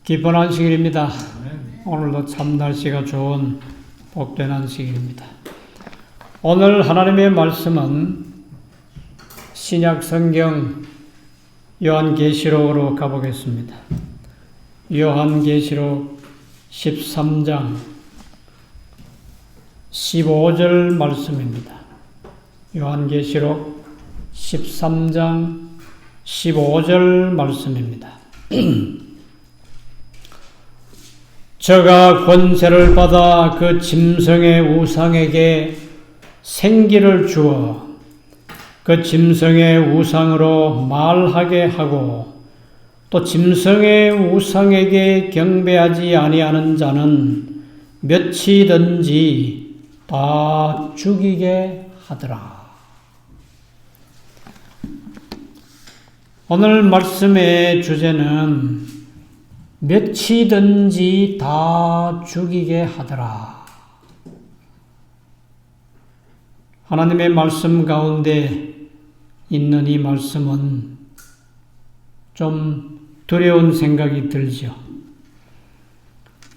기쁜 안식일입니다. 오늘도 참 날씨가 좋은 복된 안식일입니다. 오늘 하나님의 말씀은 신약 성경 요한계시록으로 가보겠습니다. 요한계시록 13장 15절 말씀입니다. 요한계시록 13장 15절 말씀입니다. 저가 권세를 받아 그 짐승의 우상에게 생기를 주어 그 짐승의 우상으로 말하게 하고 또 짐승의 우상에게 경배하지 아니하는 자는 몇이든지 다 죽이게 하더라. 오늘 말씀의 주제는 몇이든지 다 죽이게 하더라. 하나님의 말씀 가운데 있는 이 말씀은 좀 두려운 생각이 들죠.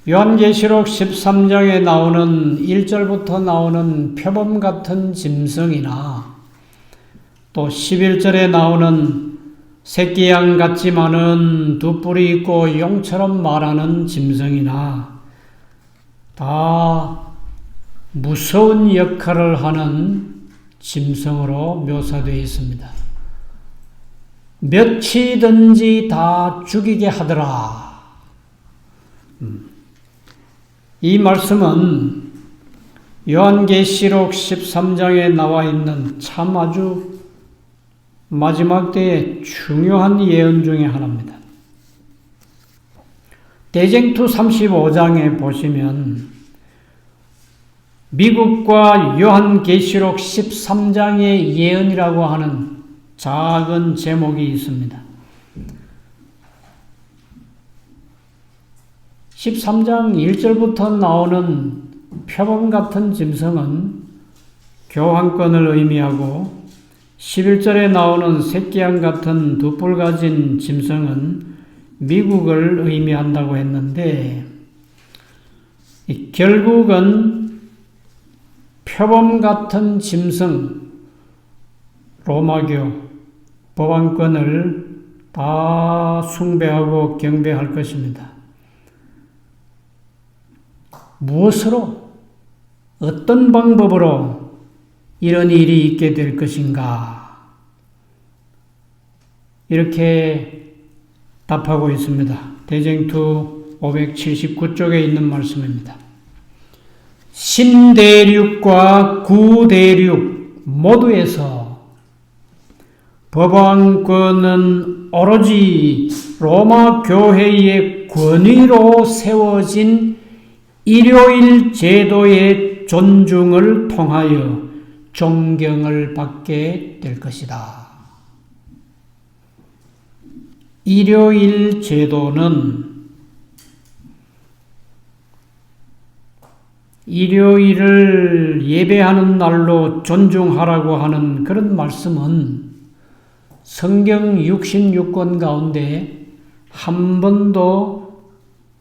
요한계시록 13장에 나오는 1절부터 나오는 표범 같은 짐승이나 또 11절에 나오는 새끼양 같지만은 두 뿔이 있고 용처럼 말하는 짐승이나 다 무서운 역할을 하는 짐승으로 묘사되어 있습니다. 몇이든지 다 죽이게 하더라. 이 말씀은 요한계시록 13장에 나와 있는 참 아주 마지막 때의 중요한 예언 중에 하나입니다. 대쟁투 35장에 보시면 미국과 요한계시록 13장의 예언이라고 하는 작은 제목이 있습니다. 13장 1절부터 나오는 표범 같은 짐승은 교환권을 의미하고 11절에 나오는 새끼양 같은 두 뿔 가진 짐승은 미국을 의미한다고 했는데 결국은 표범 같은 짐승 로마교 법안권을 다 숭배하고 경배할 것입니다. 무엇으로 어떤 방법으로 이런 일이 있게 될 것인가? 이렇게 답하고 있습니다. 대쟁투 579쪽에 있는 말씀입니다. 신대륙과 구대륙 모두에서 법왕권은 오로지 로마 교회의 권위로 세워진 일요일 제도의 존중을 통하여 존경을 받게 될 것이다. 일요일 제도는 일요일을 예배하는 날로 존중하라고 하는 그런 말씀은 성경 66권 가운데 한 번도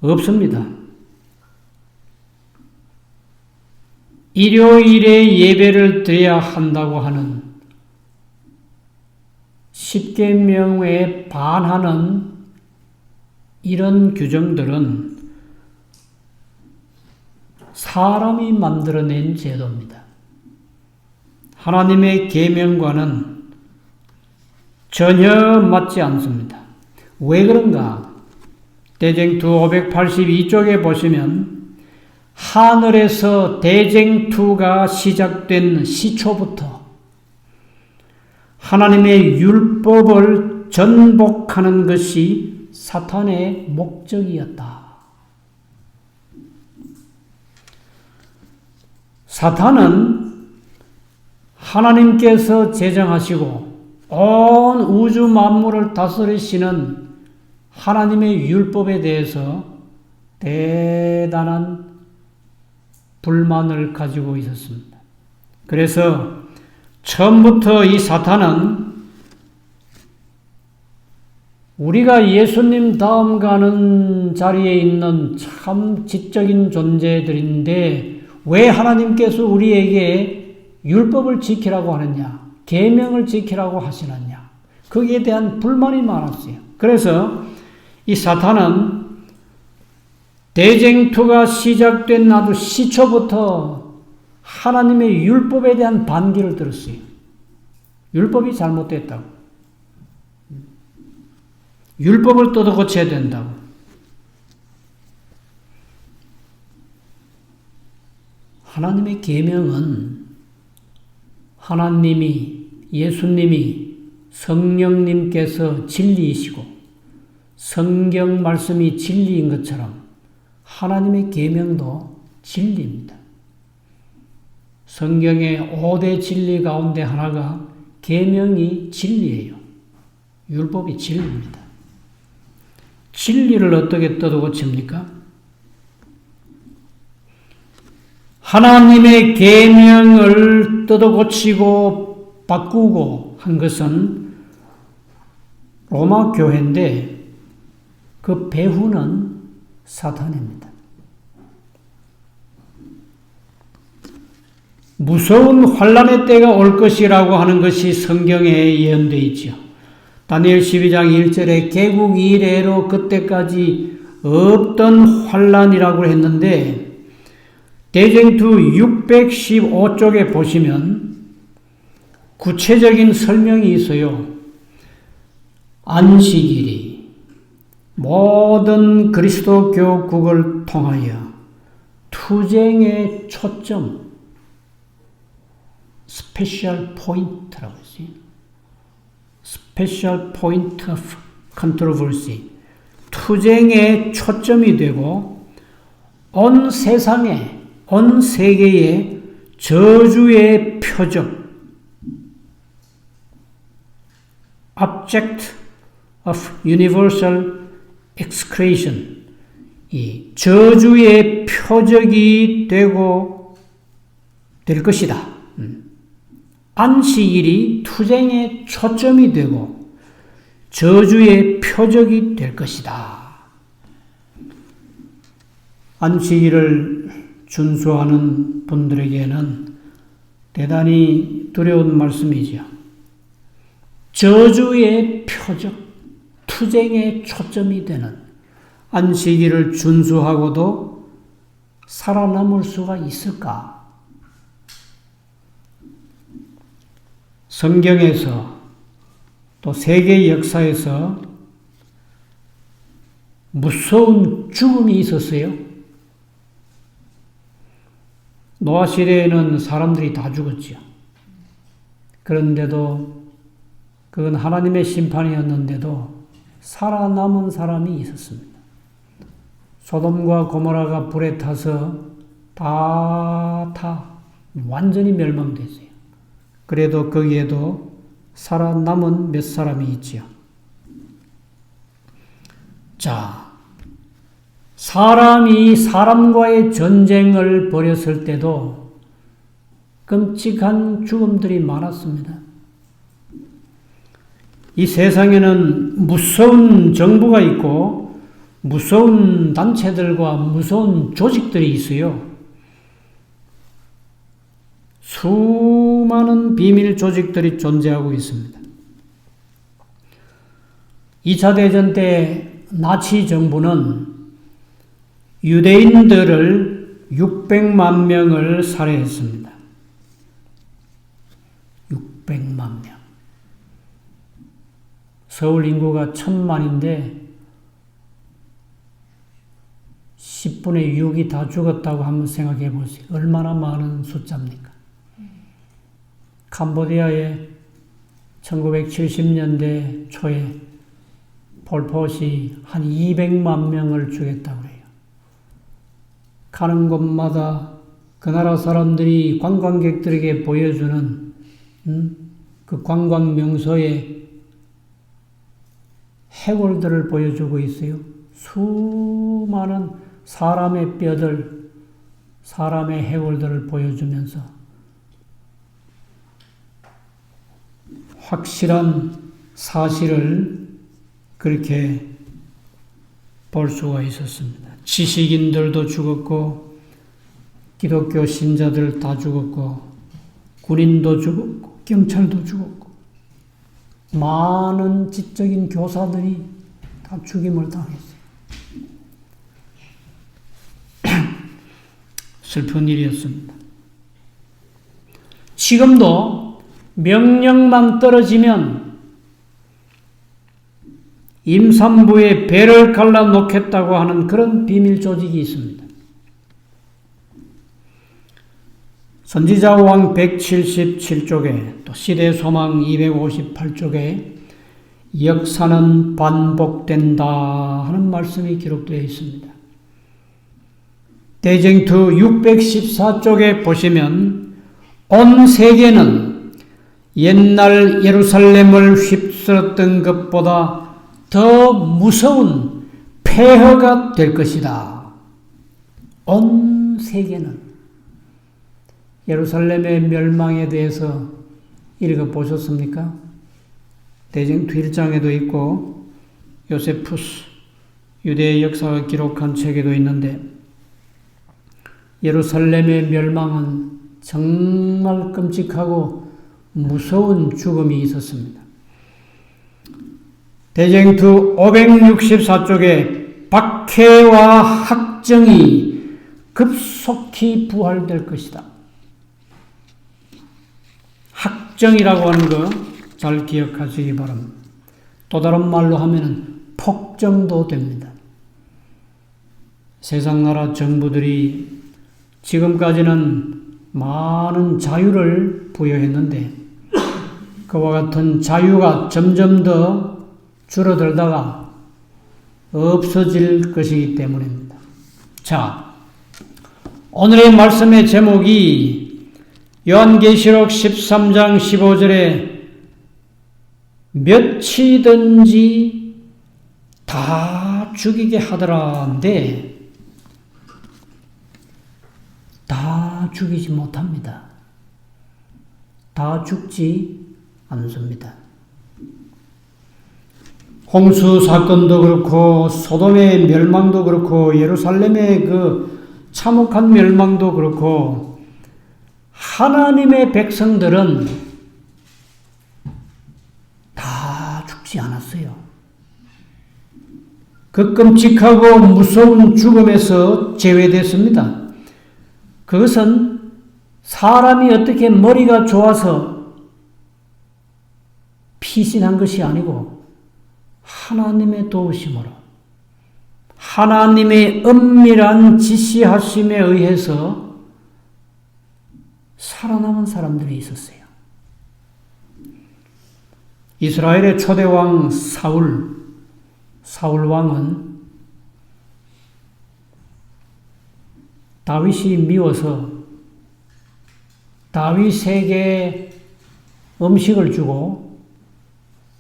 없습니다. 일요일에 예배를 드려야 한다고 하는 십계명에 반하는 이런 규정들은 사람이 만들어낸 제도입니다. 하나님의 계명과는 전혀 맞지 않습니다. 왜 그런가? 대쟁투 582쪽에 보시면 하늘에서 대쟁투가 시작된 시초부터 하나님의 율법을 전복하는 것이 사탄의 목적이었다. 사탄은 하나님께서 제정하시고 온 우주 만물을 다스리시는 하나님의 율법에 대해서 대단한 불만을 가지고 있었습니다. 그래서 처음부터 이 사탄은 우리가 예수님 다음 가는 자리에 있는 참 지적인 존재들인데 왜 하나님께서 우리에게 율법을 지키라고 하느냐, 계명을 지키라고 하시느냐, 거기에 대한 불만이 많았어요. 그래서 이 사탄은 대쟁투가 시작된 아주 시초부터 하나님의 율법에 대한 반기를 들었어요. 율법이 잘못됐다고. 율법을 뜯어 고쳐야 된다고. 하나님의 계명은 하나님이, 예수님이, 성령님께서 진리이시고 성경 말씀이 진리인 것처럼 하나님의 계명도 진리입니다. 성경의 5대 진리 가운데 하나가 계명이 진리예요. 율법이 진리입니다. 진리를 어떻게 뜯어 고칩니까? 하나님의 계명을 뜯어 고치고 바꾸고 한 것은 로마 교회인데 그 배후는 사탄입니다. 무서운 환란의 때가 올 것이라고 하는 것이 성경에 예언되어 있죠. 다니엘 12장 1절에 개국 이래로 그때까지 없던 환란이라고 했는데 대쟁투 615쪽에 보시면 구체적인 설명이 있어요. 안식일이 모든 그리스도 교국을 통하여 투쟁의 초점, 스페셜 포인트라고 했어요. 스페셜 포인트 오브 컨트로버시, 투쟁의 초점이 되고 온 세상에, 온 세계의 저주의 표적, object of universal execration, 이 저주의 표적이 되고 될 것이다. 안식일이 투쟁의 초점이 되고 저주의 표적이 될 것이다. 안식일을 준수하는 분들에게는 대단히 두려운 말씀이죠. 저주의 표적, 투쟁의 초점이 되는 안식일을 준수하고도 살아남을 수가 있을까? 성경에서 또 세계 역사에서 무서운 죽음이 있었어요. 노아 시대에는 사람들이 다 죽었죠. 그런데도 그건 하나님의 심판이었는데도 살아남은 사람이 있었습니다. 소돔과 고모라가 불에 타서 다 완전히 멸망됐어요. 그래도 거기에도 살아남은 몇 사람이 있지요. 자, 사람이 사람과의 전쟁을 벌였을 때도 끔찍한 죽음들이 많았습니다. 이 세상에는 무서운 정부가 있고 무서운 단체들과 무서운 조직들이 있어요. 수많은 비밀 조직들이 존재하고 있습니다. 2차 대전 때 나치 정부는 유대인들을 600만 명을 살해했습니다. 600만 명. 서울 인구가 1000만인데 10분의 6이 다 죽었다고 한번 생각해 보세요. 얼마나 많은 숫자입니까? 캄보디아에 1970년대 초에 폴폿이 한 200만 명을 죽였다고 해요. 가는 곳마다 그 나라 사람들이 관광객들에게 보여주는 그 관광 명소에 해골들을 보여주고 있어요. 수많은 사람의 뼈들, 사람의 해골들을 보여주면서 확실한 사실을 그렇게 볼 수가 있었습니다. 지식인들도 죽었고 기독교 신자들 다 죽었고 군인도 죽었고 경찰도 죽었고 많은 지적인 교사들이 다 죽임을 당했어요. 슬픈 일이었습니다. 지금도 명령만 떨어지면 임산부의 배를 갈라놓겠다고 하는 그런 비밀 조직이 있습니다. 선지자왕 177쪽에 또 시대소망 258쪽에 역사는 반복된다 하는 말씀이 기록되어 있습니다. 대쟁투 614쪽에 보시면 온 세계는 옛날 예루살렘을 휩쓸었던 것보다 더 무서운 폐허가 될 것이다. 온 세계는. 예루살렘의 멸망에 대해서 읽어보셨습니까? 대쟁투 1장에도 있고 요세푸스 유대의 역사가 기록한 책에도 있는데 예루살렘의 멸망은 정말 끔찍하고 무서운 죽음이 있었습니다. 대쟁투 564쪽에 박해와 학정이 급속히 부활될 것이다. 학정이라고 하는 거 잘 기억하시기 바랍니다. 또 다른 말로 하면은 폭정도 됩니다. 세상 나라 정부들이 지금까지는 많은 자유를 부여했는데 그와 같은 자유가 점점 더 줄어들다가 없어질 것이기 때문입니다. 자, 오늘의 말씀의 제목이 요한계시록 13장 15절에 몇이든지 다 죽이게 하더라인데 다 죽이지 못합니다. 다 죽지 않습니다. 홍수 사건도 그렇고 소돔의 멸망도 그렇고 예루살렘의 그 참혹한 멸망도 그렇고 하나님의 백성들은 다 죽지 않았어요. 그 끔찍하고 무서운 죽음에서 제외됐습니다. 그것은 사람이 어떻게 머리가 좋아서 피신한 것이 아니고 하나님의 도우심으로 하나님의 은밀한 지시하심에 의해서 살아남은 사람들이 있었어요. 이스라엘의 초대왕 사울 왕은 다윗이 미워서 다윗에게 음식을 주고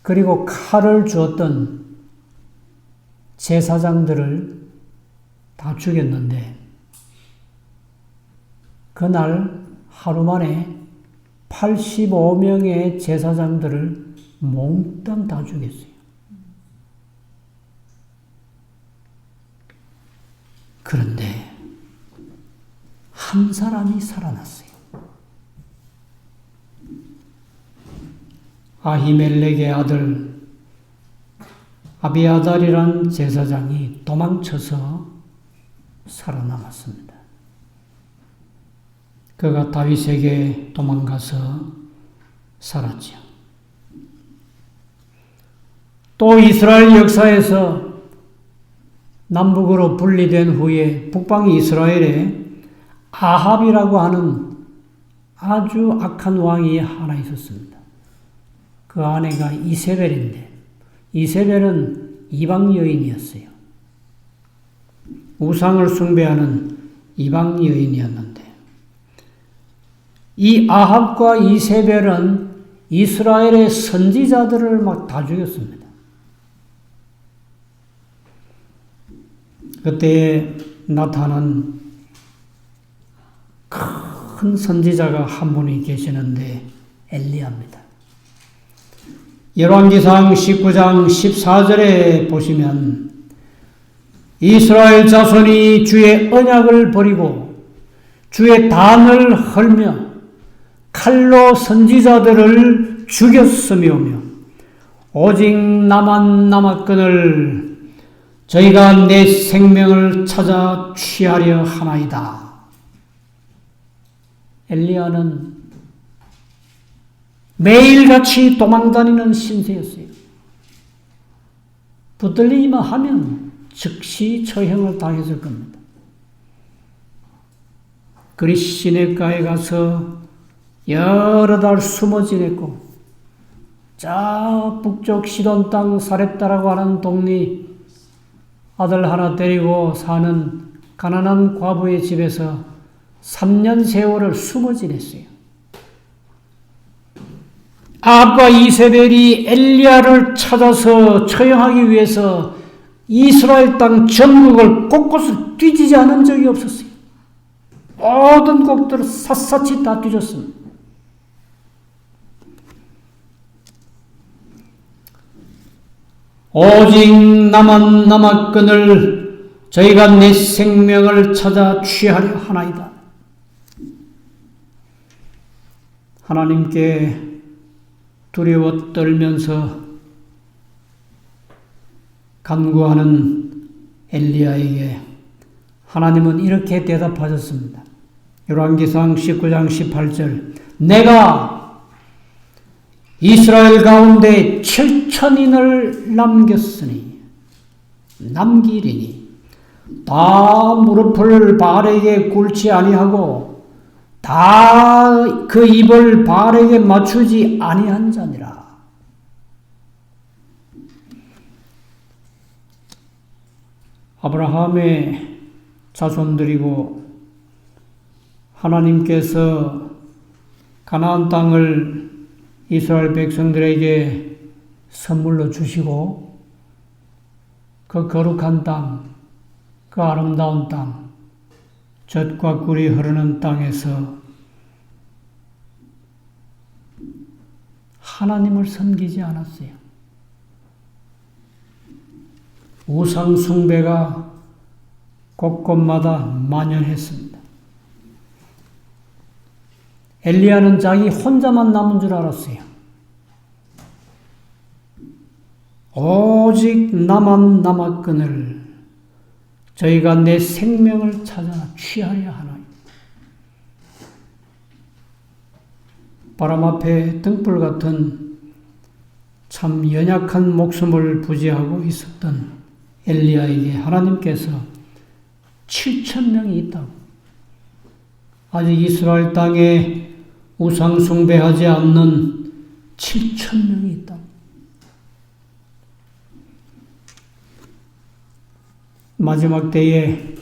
그리고 칼을 주었던 제사장들을 다 죽였는데 그날 하루 만에 85명의 제사장들을 몽땅 다 죽였어요. 그런데 한 사람이 살아났어요. 아히멜렉의 아들 아비아달이란 제사장이 도망쳐서 살아남았습니다. 그가 다윗에게 도망가서 살았죠. 또 이스라엘 역사에서 남북으로 분리된 후에 북방 이스라엘에 아합이라고 하는 아주 악한 왕이 하나 있었습니다. 그 아내가 이세벨인데 이세벨은 이방 여인이었어요. 우상을 숭배하는 이방 여인이었는데 이 아합과 이세벨은 이스라엘의 선지자들을 막 다 죽였습니다. 그때 나타난 큰 선지자가 한 분이 계시는데 엘리야입니다. 열왕기상 19장 14절에 보시면 이스라엘 자손이 주의 언약을 버리고 주의 단을 헐며 칼로 선지자들을 죽였으며 오직 나만 남았거늘 저희가 내 생명을 찾아 취하려 하나이다. 엘리야는 매일같이 도망다니는 신세였어요. 붙들리기만 하면 즉시 처형을 당했을 겁니다. 그리 시냇가에 가서 여러 달 숨어 지냈고 저 북쪽 시돈 땅 사렙다라고 하는 동네 아들 하나 데리고 사는 가난한 과부의 집에서 3년 세월을 숨어 지냈어요. 아합과 이세벨이 엘리야를 찾아서 처형하기 위해서 이스라엘 땅 전국을 곳곳을 뒤지지 않은 적이 없었어요. 모든 곳들을 샅샅이 다 뒤졌습니다. 오직 나만 남았거늘 저희가 내 생명을 찾아 취하려 하나이다. 하나님께 두려워 떨면서 간구하는 엘리야에게 하나님은 이렇게 대답하셨습니다. 열왕기상 19장 18절 내가 이스라엘 가운데 7천인을 남기리니 다 무릎을 바알에게 꿇지 아니하고 다 그 입을 바알에게 맞추지 아니한 자니라. 아브라함의 자손들이고 하나님께서 가나안 땅을 이스라엘 백성들에게 선물로 주시고 그 거룩한 땅, 그 아름다운 땅, 젖과 꿀이 흐르는 땅에서 하나님을 섬기지 않았어요. 우상 숭배가 곳곳마다 만연했습니다. 엘리야는 자기 혼자만 남은 줄 알았어요. 오직 나만 남았거늘 저희가 내 생명을 찾아 취하려 하나이다. 바람 앞에 등불 같은 참 연약한 목숨을 부지하고 있었던 엘리야에게 하나님께서 7,000명이 있다고, 아직 이스라엘 땅에 우상 숭배하지 않는 7,000명이 있다고. 마지막 때에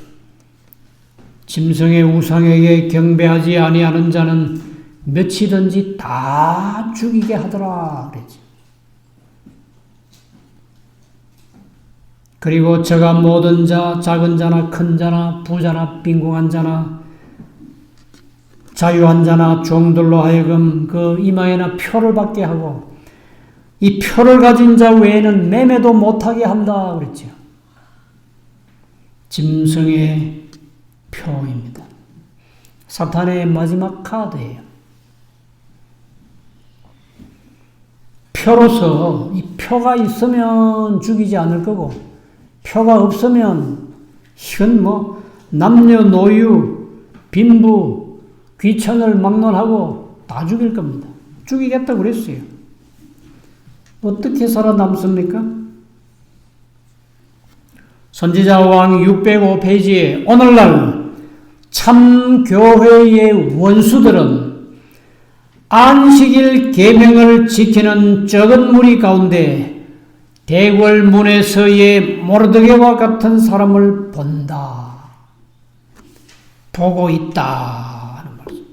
짐승의 우상에게 경배하지 아니하는 자는 몇이든지 다 죽이게 하더라 그랬지. 그리고 저가 모든 자, 작은 자나 큰 자나 부자나 빈궁한 자나 자유한 자나 종들로 하여금 그 이마에나 표를 받게 하고 이 표를 가진 자 외에는 매매도 못하게 한다 그랬죠. 짐승의 표입니다. 사탄의 마지막 카드예요. 표로서 이 표가 있으면 죽이지 않을 거고 표가 없으면 이건 남녀노유, 빈부, 귀천을 막론하고 다 죽일 겁니다. 죽이겠다고 그랬어요. 어떻게 살아남습니까? 선지자왕 605페이지에 오늘날 참교회의 원수들은 안식일 계명을 지키는 적은 무리 가운데 대궐문에서의 모르드게와 같은 사람을 본다. 보고 있다. 하는 말씀.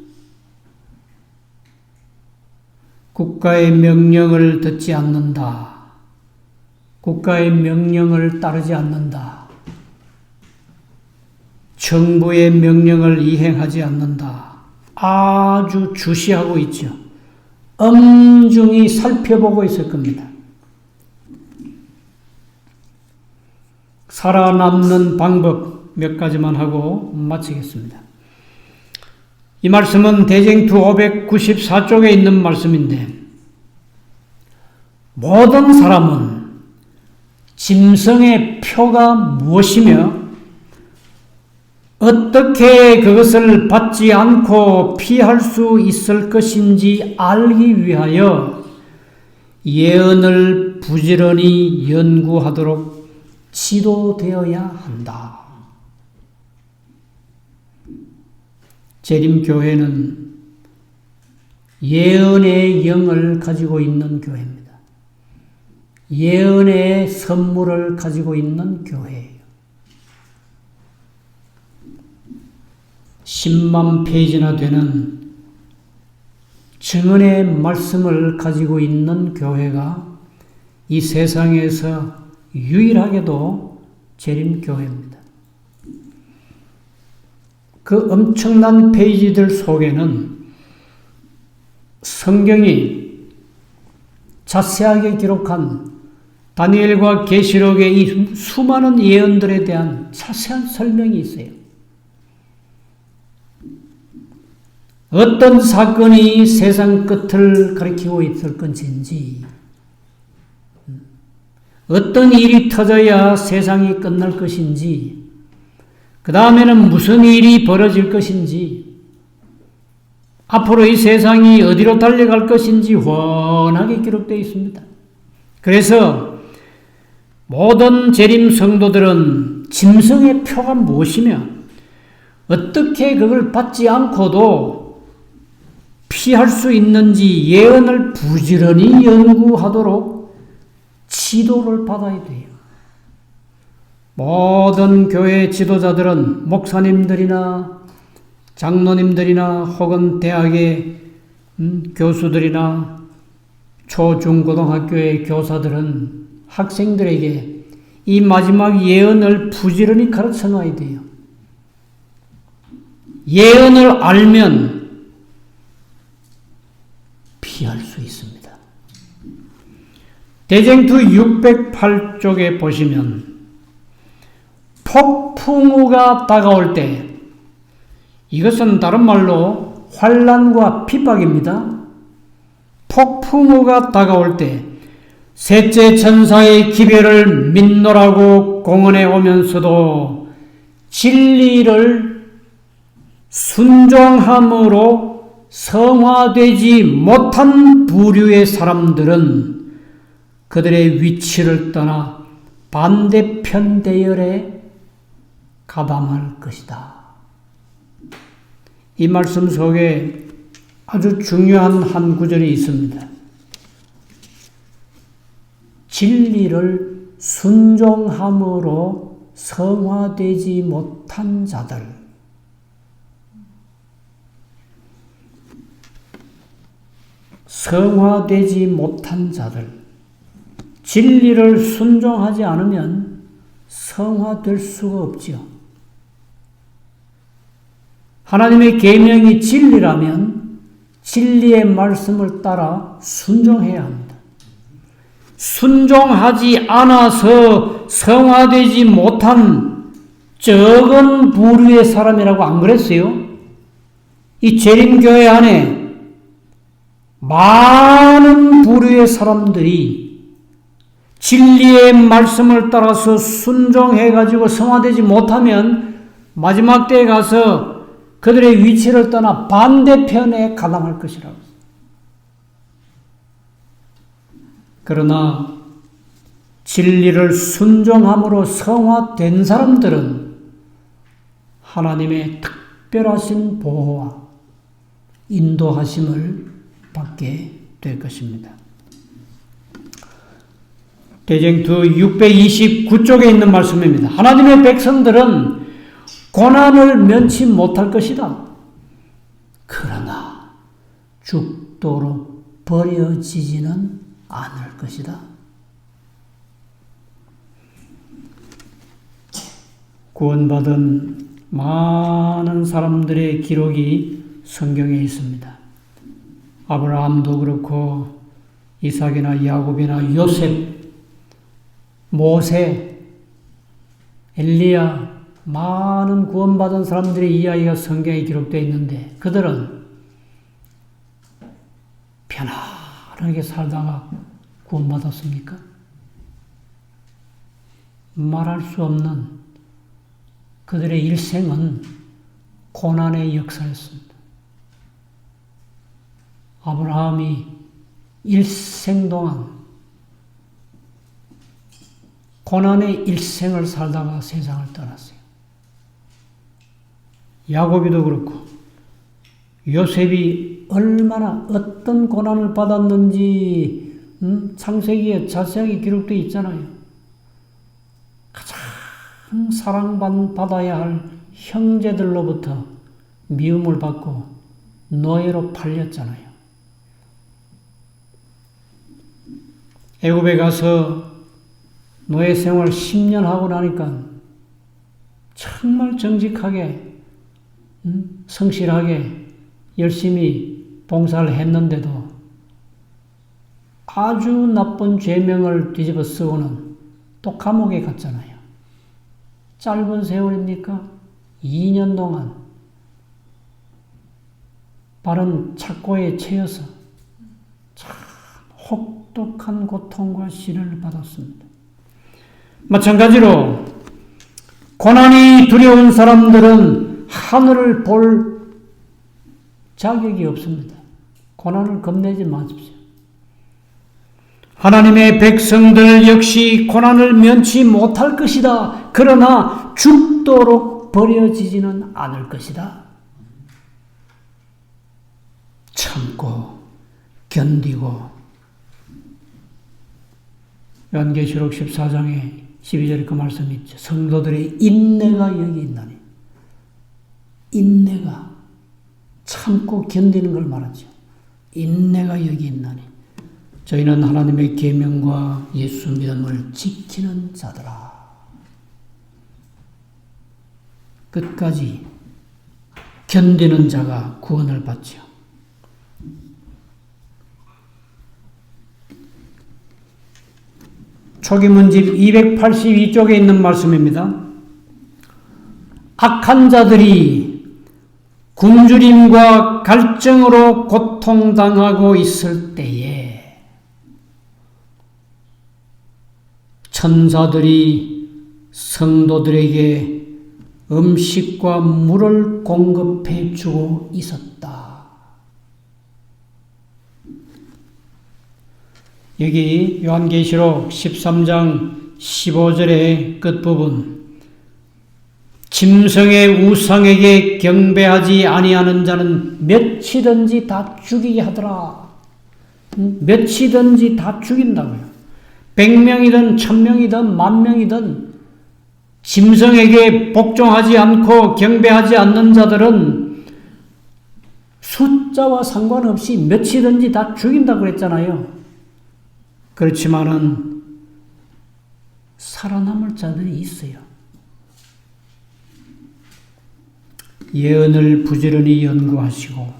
국가의 명령을 듣지 않는다. 국가의 명령을 따르지 않는다. 정부의 명령을 이행하지 않는다. 아주 주시하고 있죠. 엄중히 살펴보고 있을 겁니다. 살아남는 방법 몇 가지만 하고 마치겠습니다. 이 말씀은 대쟁투 594쪽에 있는 말씀인데, 모든 사람은 짐승의 표가 무엇이며 어떻게 그것을 받지 않고 피할 수 있을 것인지 알기 위하여 예언을 부지런히 연구하도록 지도되어야 한다. 재림교회는 예언의 영을 가지고 있는 교회입니다. 예언의 선물을 가지고 있는 교회예요. 10만 페이지나 되는 증언의 말씀을 가지고 있는 교회가 이 세상에서 유일하게도 재림교회입니다. 그 엄청난 페이지들 속에는 성경이 자세하게 기록한 다니엘과 계시록의 이 수많은 예언들에 대한 자세한 설명이 있어요. 어떤 사건이 세상 끝을 가리키고 있을 것인지, 어떤 일이 터져야 세상이 끝날 것인지, 그 다음에는 무슨 일이 벌어질 것인지, 앞으로 이 세상이 어디로 달려갈 것인지 훤하게 기록되어 있습니다. 그래서 모든 재림 성도들은 짐승의 표가 무엇이며 어떻게 그걸 받지 않고도 피할 수 있는지 예언을 부지런히 연구하도록 지도를 받아야 돼요. 모든 교회 지도자들은 목사님들이나 장로님들이나 혹은 대학의 교수들이나 초중고등학교의 교사들은 학생들에게 이 마지막 예언을 부지런히 가르쳐 놔야 돼요. 예언을 알면 피할 수 있습니다. 대쟁투 608쪽에 보시면 폭풍우가 다가올 때, 이것은 다른 말로 환난과 핍박입니다. 폭풍우가 다가올 때 셋째 천사의 기별을 믿노라고 공언해 오면서도 진리를 순종함으로 성화되지 못한 부류의 사람들은 그들의 위치를 떠나 반대편 대열에 가담할 것이다. 이 말씀 속에 아주 중요한 한 구절이 있습니다. 진리를 순종함으로 성화되지 못한 자들. 성화되지 못한 자들. 진리를 순종하지 않으면 성화될 수가 없지요. 하나님의 계명이 진리라면 진리의 말씀을 따라 순종해야 합니다. 순종하지 않아서 성화되지 못한 적은 부류의 사람이라고 안 그랬어요? 이 재림교회 안에 많은 부류의 사람들이 진리의 말씀을 따라서 순종해가지고 성화되지 못하면 마지막 때에 가서 그들의 위치를 떠나 반대편에 가담할 것이라고. 그러나 진리를 순종함으로 성화된 사람들은 하나님의 특별하신 보호와 인도하심을 받게 될 것입니다. 대쟁투 629쪽에 있는 말씀입니다. 하나님의 백성들은 고난을 면치 못할 것이다. 그러나 죽도록 버려지지는 않을 것이다. 구원받은 많은 사람들의 기록이 성경에 있습니다. 아브라함도 그렇고 이삭이나 야곱이나 요셉, 모세, 엘리야, 많은 구원받은 사람들의 이야기가 성경에 기록되어 있는데 그들은 편안하게 살다가 구원받았습니까? 말할 수 없는 그들의 일생은 고난의 역사였습니다. 아브라함이 일생 동안 고난의 일생을 살다가 세상을 떠났어요. 야곱이도 그렇고 요셉이 얼마나 어떤 고난을 받았는지 창세기에 자세하게 기록되어 있잖아요. 가장 사랑받아야 할 형제들로부터 미움을 받고 노예로 팔렸잖아요. 애굽에 가서 노예 생활 10년 하고 나니까 정말 정직하게 성실하게 열심히 봉사를 했는데도 아주 나쁜 죄명을 뒤집어 쓰고는 또 감옥에 갔잖아요. 짧은 세월입니까? 2년 동안 바른 착고에 채여서 참 혹독한 고통과 시련을 받았습니다. 마찬가지로 고난이 두려운 사람들은 하늘을 볼 자격이 없습니다. 고난을 겁내지 마십시오. 하나님의 백성들 역시 고난을 면치 못할 것이다. 그러나 죽도록 버려지지는 않을 것이다. 참고 견디고 요한계시록 14장에 12절에 그 말씀이 있죠. 성도들의 인내가 여기 있나니. 인내가 참고 견디는 걸 말하죠. 인내가 여기 있나니. 저희는 하나님의 계명과 예수 믿음을 지키는 자들아. 끝까지 견디는 자가 구원을 받죠. 초기문집 282쪽에 있는 말씀입니다. 악한 자들이 굶주림과 갈증으로 고통당하고 있을 때에 천사들이 성도들에게 음식과 물을 공급해 주고 있었다. 여기 요한계시록 13장 15절의 끝부분, 짐승의 우상에게 경배하지 아니하는 자는 몇이든지 다 죽이게 하더라. 몇이든지 다 죽인다고요. 100명이든 1000명이든 10,000명이든 짐승에게 복종하지 않고 경배하지 않는 자들은 숫자와 상관없이 몇이든지 다 죽인다고 그랬잖아요. 그렇지만은 살아남을 자들이 있어요. 예언을 부지런히 연구하시고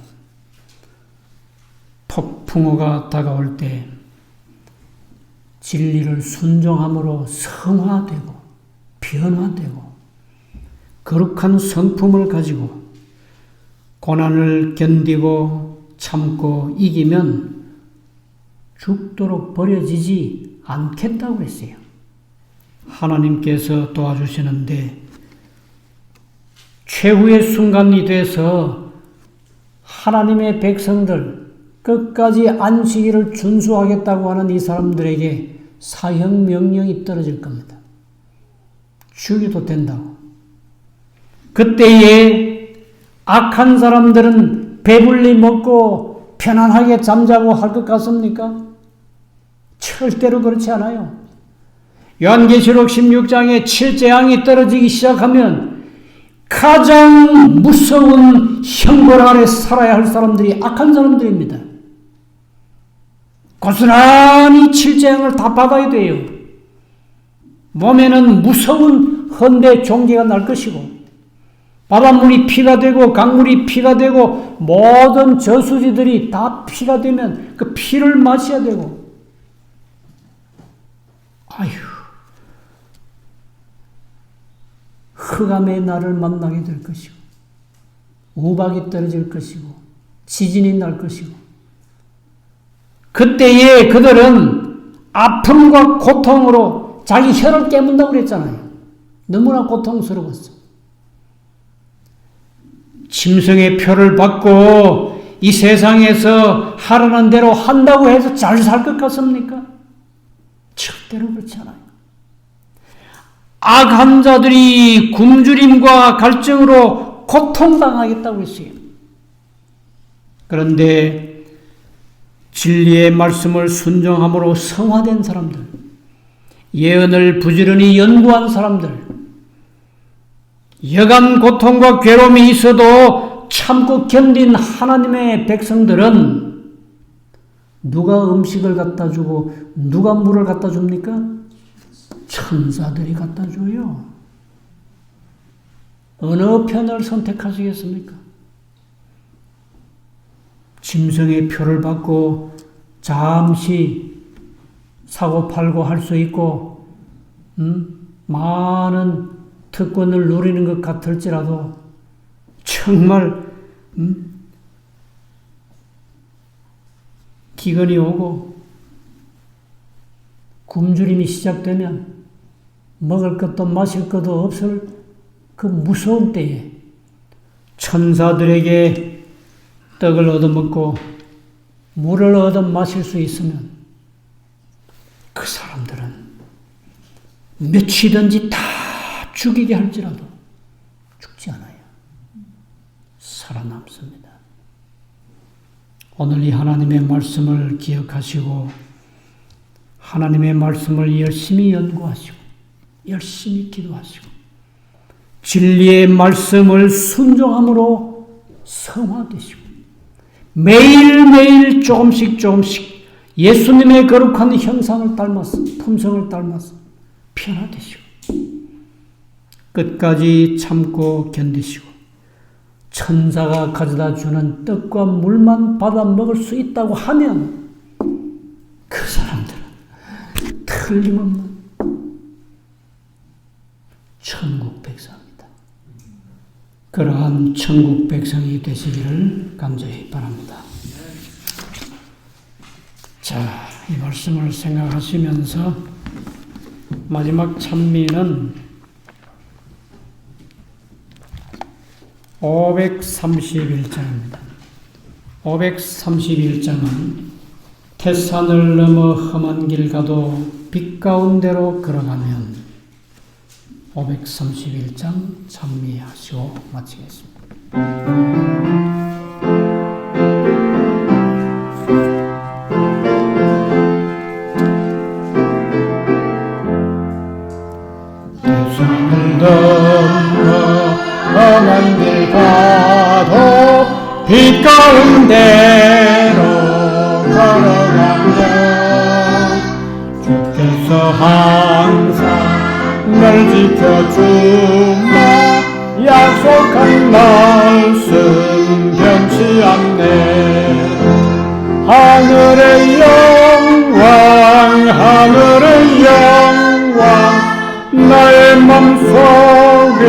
폭풍우가 다가올 때 진리를 순종함으로 성화되고 변화되고 거룩한 성품을 가지고 고난을 견디고 참고 이기면 죽도록 버려지지 않겠다고 했어요. 하나님께서 도와주시는데 최후의 순간이 돼서 하나님의 백성들 끝까지 안식일을 준수하겠다고 하는 이 사람들에게 사형 명령이 떨어질 겁니다. 죽여도 된다고. 그때에 악한 사람들은 배불리 먹고 편안하게 잠자고 할 것 같습니까? 절대로 그렇지 않아요. 요한계시록 16장에 7재앙이 떨어지기 시작하면 가장 무서운 형벌 아래 살아야 할 사람들이 악한 사람들입니다. 고스란히 7재앙을 다 받아야 돼요. 몸에는 무서운 헌데 종기가 날 것이고 바닷물이 피가 되고 강물이 피가 되고 모든 저수지들이 다 피가 되면 그 피를 마셔야 되고 아휴 흑암의 날을 만나게 될 것이고 우박이 떨어질 것이고 지진이 날 것이고 그때에 그들은 아픔과 고통으로 자기 혀를 깨문다고 그랬잖아요. 너무나 고통스러웠어. 짐승의 표를 받고 이 세상에서 하라는 대로 한다고 해서 잘 살 것 같습니까? 절대로 그렇지 않아요. 악한 자들이 굶주림과 갈증으로 고통당하겠다고 했어요. 그런데 진리의 말씀을 순종함으로 성화된 사람들, 예언을 부지런히 연구한 사람들, 여간 고통과 괴로움이 있어도 참고 견딘 하나님의 백성들은 누가 음식을 갖다 주고 누가 물을 갖다 줍니까? 천사들이 갖다 줘요. 어느 편을 선택하시겠습니까? 짐승의 표를 받고 잠시 사고팔고 할 수 있고 많은 특권을 누리는 것 같을지라도 정말 기근이 오고 굶주림이 시작되면 먹을 것도 마실 것도 없을 그 무서운 때에 천사들에게 떡을 얻어먹고 물을 얻어 마실 수 있으면 그 사람들은 며칠든지 다 죽이게 할지라도 죽지 않아요. 살아남습니다. 오늘 이 하나님의 말씀을 기억하시고 하나님의 말씀을 열심히 연구하시고 열심히 기도하시고 진리의 말씀을 순종함으로 성화되시고 매일매일 조금씩 예수님의 거룩한 형상을 닮아서 품성을 닮아서 변화되시고 끝까지 참고 견디시고 천사가 가져다 주는 떡과 물만 받아 먹을 수 있다고 하면 그 사람들은 틀림없는 천국 백성입니다. 그러한 천국 백성이 되시기를 간절히 바랍니다. 자, 이 말씀을 생각하시면서 마지막 찬미는 531장입니다. 531장은 태산을 넘어 험한 길 가도 빛 가운데로 걸어가면 531장 찬미하시고 마치겠습니다. 태산을 넘어 험한 길 가도 빛 가운데로 걸어가면 주께서 항상 날 지켜주마 약속한 말씀 변치 않네. 하늘의 영광 나의 맘속에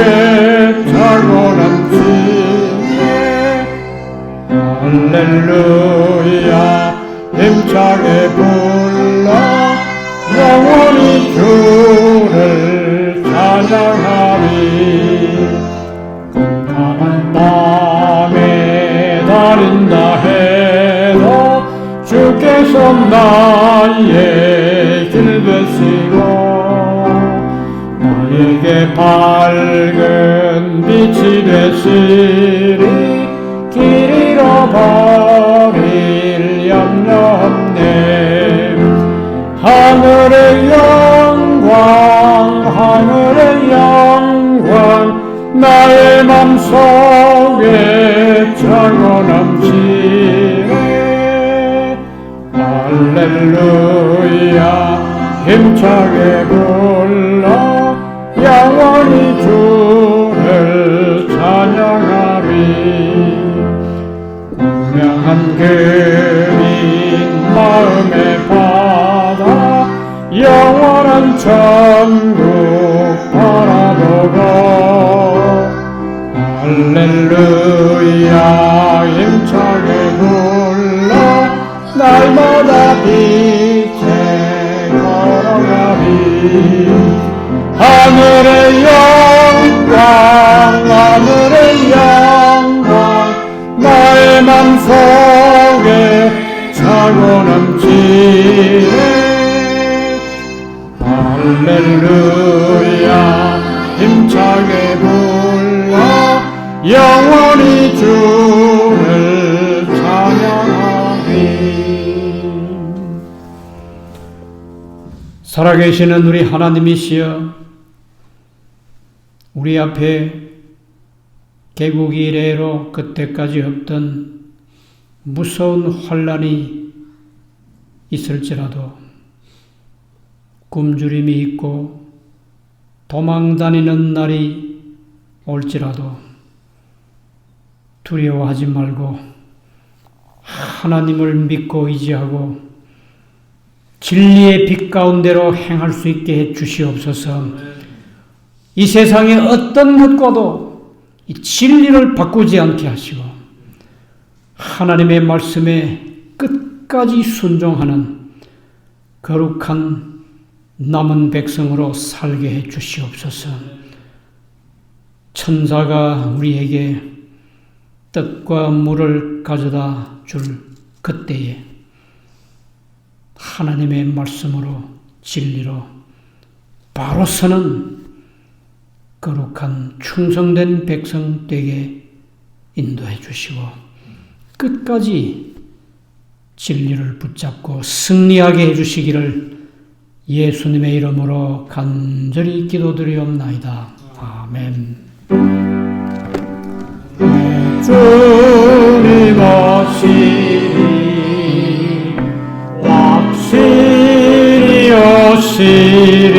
자고 남지네. 할렐루야 힘차게 불러 영원히 주를 찬양하리. 깜깜한 밤에 다린다 해도 주께서 나의 길 되시고 나에게 밝은 빛이 되시리. 길 잃어버릴 염려 없네. 하늘의 영광 나의 맘속에 차고 넘치네. 할렐루야 힘차게 불러 영원히 주를 찬양하리. 분명한 그린 마음에 받아 영원한 천국 바라보고 할렐루야 힘차게 불러 날마다 빛에 걸어가리 하늘의 영광 하늘의 영광 나의 맘속에 차고 넘치네 할렐루야 힘차게 불러 영원히 주를 찬양하리. 살아계시는 우리 하나님이시여 우리 앞에 개국 이래로 그때까지 없던 무서운 환난이 있을지라도 굶주림이 있고 도망다니는 날이 올지라도 두려워하지 말고 하나님을 믿고 의지하고 진리의 빛 가운데로 행할 수 있게 해 주시옵소서. 이 세상의 어떤 것과도 이 진리를 바꾸지 않게 하시고 하나님의 말씀에 끝까지 순종하는 거룩한 남은 백성으로 살게 해 주시옵소서. 천사가 우리에게 떡과 물을 가져다 줄 그때에 하나님의 말씀으로 진리로 바로 서는 거룩한 충성된 백성 되게 인도해 주시고 끝까지 진리를 붙잡고 승리하게 해주시기를 예수님의 이름으로 간절히 기도드리옵나이다. 아멘. 주님 오시리 확실히 오시리